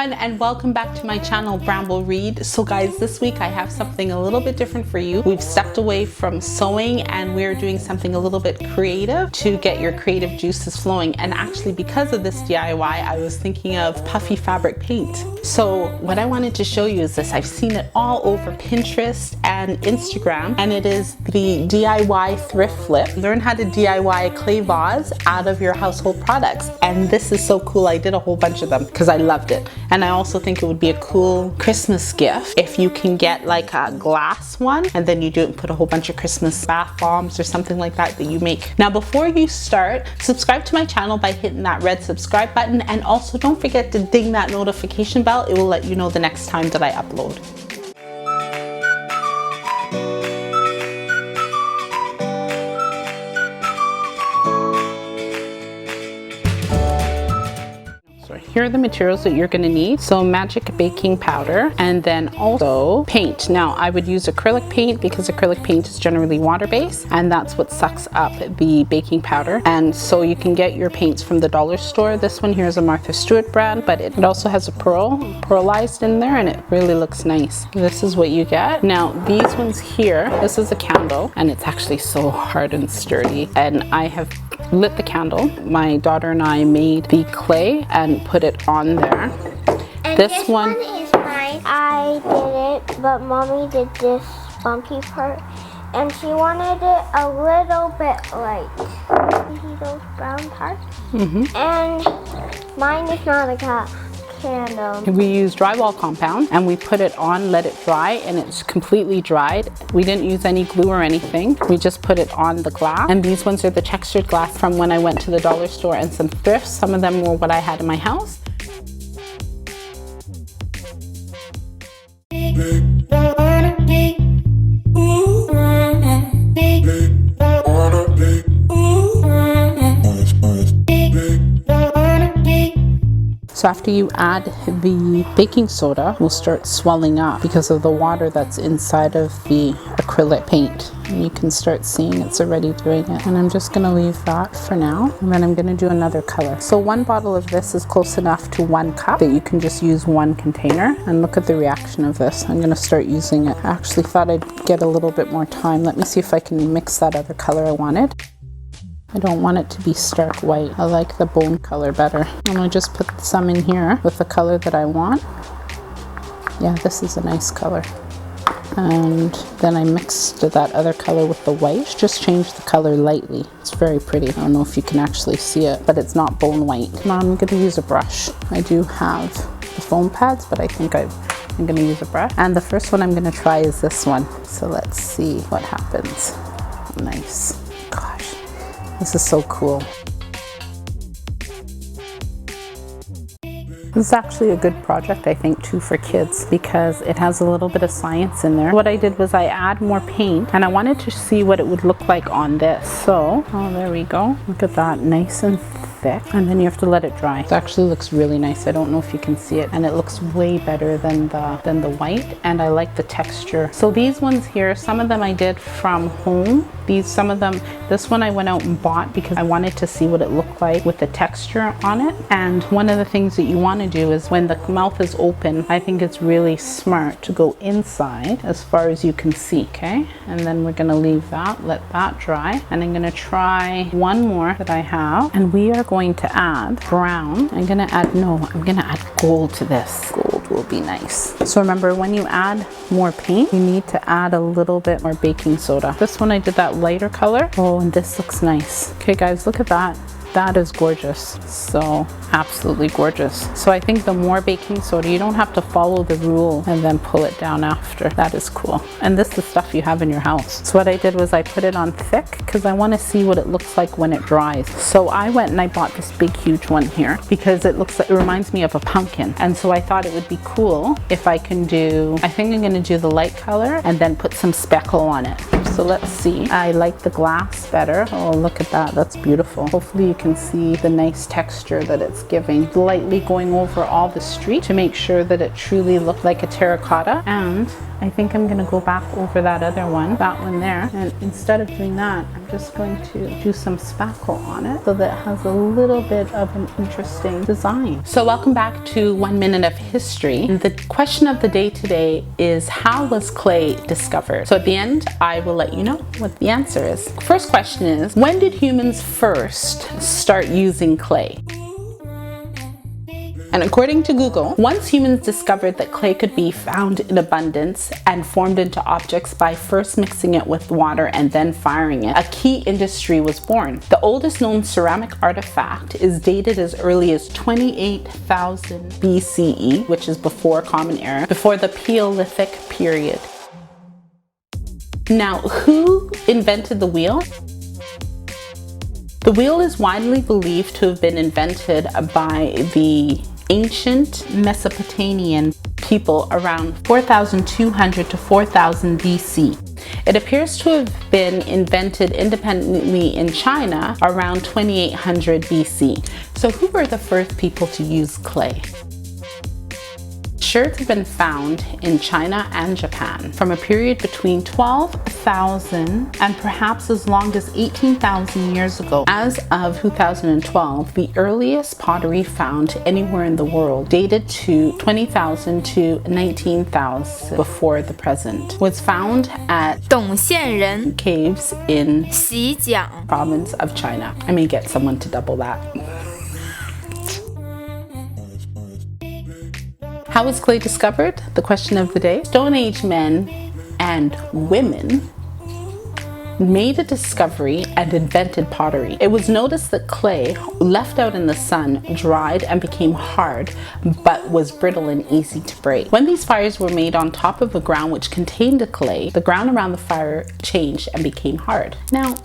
everyone, and welcome back to my channel, Bramble Reed. So guys, this week I have something a little bit different for you. We've stepped away from sewing and we're doing something a little bit creative to get your creative juices flowing. And actually, because of this DIY, I was thinking of puffy fabric paint. So what I wanted to show you is this. I've seen it all over Pinterest and Instagram, and it is the DIY thrift flip. Learn how to DIY a clay vase out of your household products. And this is so cool. I did a whole bunch of them because I loved it. And I also think it would be a cool Christmas gift if you can get like a glass one and then you do it and put a whole bunch of Christmas bath bombs or something like that that you make. Now before you start, subscribe to my channel by hitting that red subscribe button, and also don't forget to ding that notification bell. It will let you know the next time that I upload. Here are the materials that you're going to need. So magic baking powder, and then also paint. Now I would use acrylic paint because acrylic paint is generally water-based, and that's what sucks up the baking powder. And so you can get your paints from the dollar store. This one here is a Martha Stewart brand, but it also has a pearlized in there, and it really looks nice. This is what you get. Now these ones here, this is a candle, and it's actually so hard and sturdy, and I have lit the candle. My daughter and I made the clay and put it on there. And this one is mine. I did it, but mommy did this bumpy part, and she wanted it a little bit like, see those brown parts? And mine is not a candle. We used drywall compound and we put it on, let it dry, and it's completely dried. We didn't use any glue or anything. We just put it on the glass. And these ones are the textured glass from when I went to the dollar store and some thrifts. Some of them were what I had in my house. So after you add the baking soda, it will start swelling up because of the water that's inside of the acrylic paint. And you can start seeing it's already doing it. And I'm just gonna leave that for now. And then I'm gonna do another color. So one bottle of this is close enough to 1 cup that you can just use 1 container. And look at the reaction of this. I'm gonna start using it. I actually thought I'd get a little bit more time. Let me see if I can mix that other color I wanted. I don't want it to be stark white. I like the bone color better. I'm gonna just put some in here with the color that I want. Yeah, this is a nice color. And then I mixed that other color with the white. Just change the color lightly. It's very pretty. I don't know if you can actually see it, but it's not bone white. Now I'm gonna use a brush. I do have the foam pads, but I think I'm gonna use a brush. And the first one I'm gonna try is this one. So let's see what happens. Nice. Gosh. This is so cool. This is actually a good project, I think, too, for kids because it has a little bit of science in there. What I did was I add more paint, and I wanted to see what it would look like on this. So, oh, there we go. Look at that, nice and thick. And then you have to let it dry. It actually looks really nice. I don't know if you can see it, and it looks way better than the white, and I like the texture. So these ones here, some of them I did from home. Some of them, this one I went out and bought because I wanted to see what it looked like with the texture on it. And one of the things that you want to do is when the mouth is open, I think it's really smart to go inside as far as you can see, okay? And then we're gonna leave that, let that dry. And I'm gonna try one more that I have, and we are going to add brown. I'm gonna add gold to this. Gold will be nice. So remember, when you add more paint, you need to add a little bit more baking soda. This one I did that lighter color. Oh, and this looks nice. Okay guys, look at that. That is gorgeous. So absolutely gorgeous. So I think the more baking soda, you don't have to follow the rule and then pull it down after. That is cool. And this is stuff you have in your house. So what I did was I put it on thick because I want to see what it looks like when it dries. So I went and I bought this big huge one here because it reminds me of a pumpkin. And so I thought it would be cool if I can do, I think I'm going to do the light color and then put some speckle on it. So let's see. I like the glass better. Oh, look at that. That's beautiful. Hopefully you can see the nice texture that it's giving. Lightly going over all the street to make sure that it truly looked like a terracotta. And I think I'm gonna go back over that other one, that one there, and instead of doing that, I'm just going to do some spackle on it so that it has a little bit of an interesting design. So welcome back to 1 Minute of History. The question of the day today is, how was clay discovered? So at the end, I will let you know what the answer is. First question is, when did humans first start using clay? And according to Google, once humans discovered that clay could be found in abundance and formed into objects by first mixing it with water and then firing it, a key industry was born. The oldest known ceramic artifact is dated as early as 28,000 BCE, which is before Common Era, before the Paleolithic period. Now, who invented the wheel? The wheel is widely believed to have been invented by the ancient Mesopotamian people around 4,200 to 4,000 BC. It appears to have been invented independently in China around 2800 BC. So who were the first people to use clay? Sherds have been found in China and Japan from a period between 12,000 and perhaps as long as 18,000 years ago. As of 2012, the earliest pottery found anywhere in the world, dated to 20,000 to 19,000 before the present, was found at 董县人 caves in 洗奖 province of China. I may get someone to double that. How was clay discovered? The question of the day. Stone Age men and women made a discovery and invented pottery. It was noticed that clay left out in the sun dried and became hard, but was brittle and easy to break. When these fires were made on top of a ground which contained the clay, the ground around the fire changed and became hard. Now,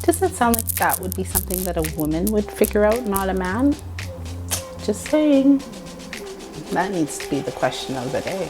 does that sound like that would be something that a woman would figure out, not a man? Just saying. That needs to be the question of the day.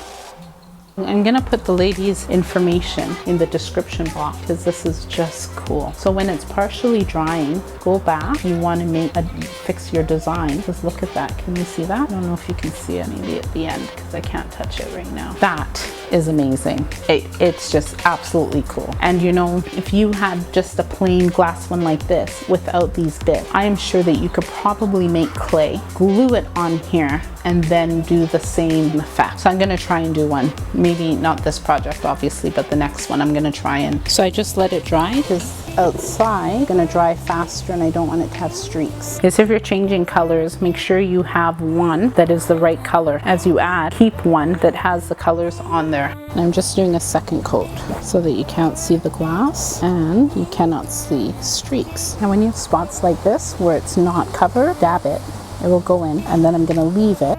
I'm gonna put the ladies' information in the description box because this is just cool. So when it's partially drying, go back. You want to fix your design. Just look at that. Can you see that? I don't know if you can see any at the end because I can't touch it right now. That is amazing. It's just absolutely cool. And you know, if you had just a plain glass one like this without these bits, I am sure that you could probably make clay, glue it on here, and then do the same effect. So I'm gonna try and do one. Maybe not this project obviously, but the next one I'm gonna try and. So I just let it dry because outside it's gonna dry faster and I don't want it to have streaks. Because if you're changing colors, make sure you have one that is the right color. As you add, keep one that has the colors on there. And I'm just doing a second coat so that you can't see the glass and you cannot see streaks. And when you have spots like this where it's not covered, dab it. It will go in, and then I'm gonna leave it.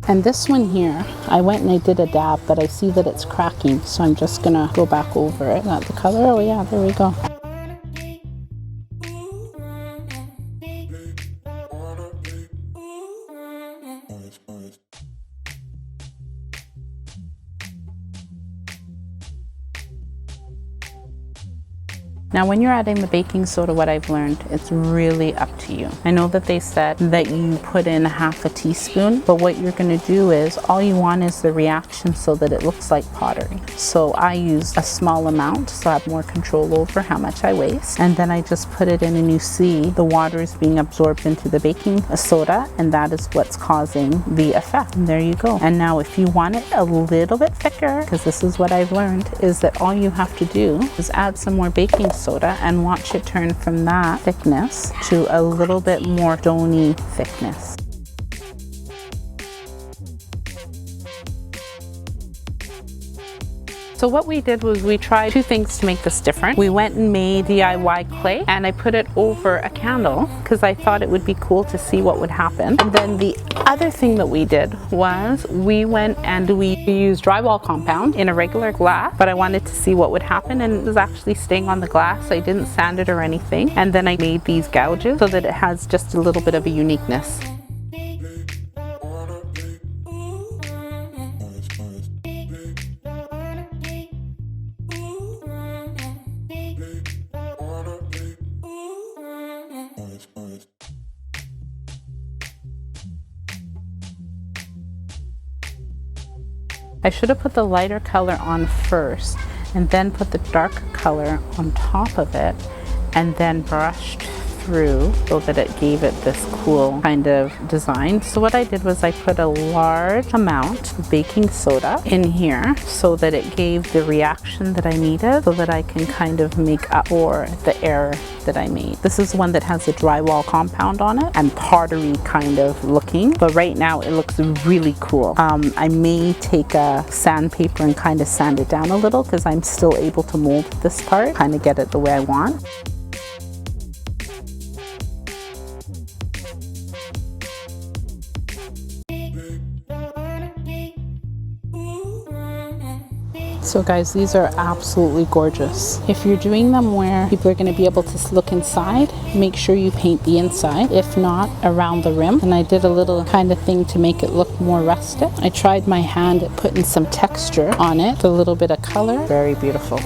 And this one here, I went and I did a dab, but I see that it's cracking, so I'm just gonna go back over it. Not the color, oh yeah, there we go. Now when you're adding the baking soda, what I've learned, it's really up to you. I know that they said that you put in half a teaspoon, but what you're gonna do is, all you want is the reaction so that it looks like pottery. So I use a small amount so I have more control over how much I waste. And then I just put it in and you see the water is being absorbed into the baking soda, and that is what's causing the effect. And there you go. And now if you want it a little bit thicker, because this is what I've learned, is that all you have to do is add some more baking soda and watch it turn from that thickness to a little bit more stony thickness. So what we did was we tried two things to make this different. We went and made DIY clay and I put it over a candle because I thought it would be cool to see what would happen. And then the other thing that we did was we went and we used drywall compound in a regular glass, but I wanted to see what would happen, and it was actually staying on the glass. I didn't sand it or anything. And then I made these gouges so that it has just a little bit of a uniqueness. I should have put the lighter color on first and then put the darker color on top of it and then brushed through so that it gave it this cool kind of design. So what I did was I put a large amount of baking soda in here so that it gave the reaction that I needed so that I can kind of make up for the error that I made. This is one that has a drywall compound on it and pottery kind of looking, but right now it looks really cool. I may take a sandpaper and kind of sand it down a little because I'm still able to mold this part, kind of get it the way I want. So guys, these are absolutely gorgeous. If you're doing them where people are going to be able to look inside, make sure you paint the inside, if not around the rim. And I did a little kind of thing to make it look more rustic. I tried my hand at putting some texture on it, a little bit of color. Very beautiful.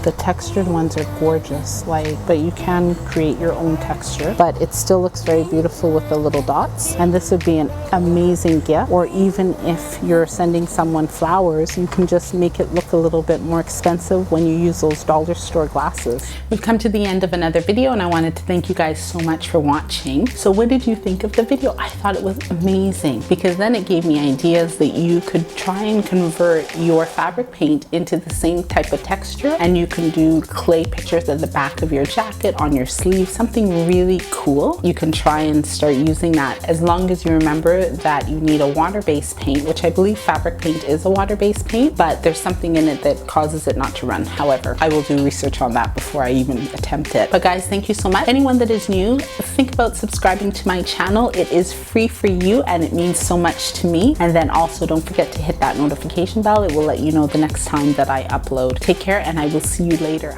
The textured ones are gorgeous, but you can create your own texture, but it still looks very beautiful with the little dots. And this would be an amazing gift, or even if you're sending someone flowers, you can just make it look a little bit more expensive when you use those dollar store glasses. We've come to the end of another video, and I wanted to thank you guys so much for watching. So what did you think of the video? I thought it was amazing because then it gave me ideas that you could try and convert your fabric paint into the same type of texture. And you can do clay pictures at the back of your jacket, on your sleeve, something really cool. You can try and start using that as long as you remember that you need a water-based paint, which I believe fabric paint is a water-based paint, but there's something in it that causes it not to run. However, I will do research on that before I even attempt it. But guys, thank you so much. Anyone that is new, think about subscribing to my channel. It is free for you and it means so much to me. And then also don't forget to hit that notification bell. It will let you know the next time that I upload. Take care, and I will see you later.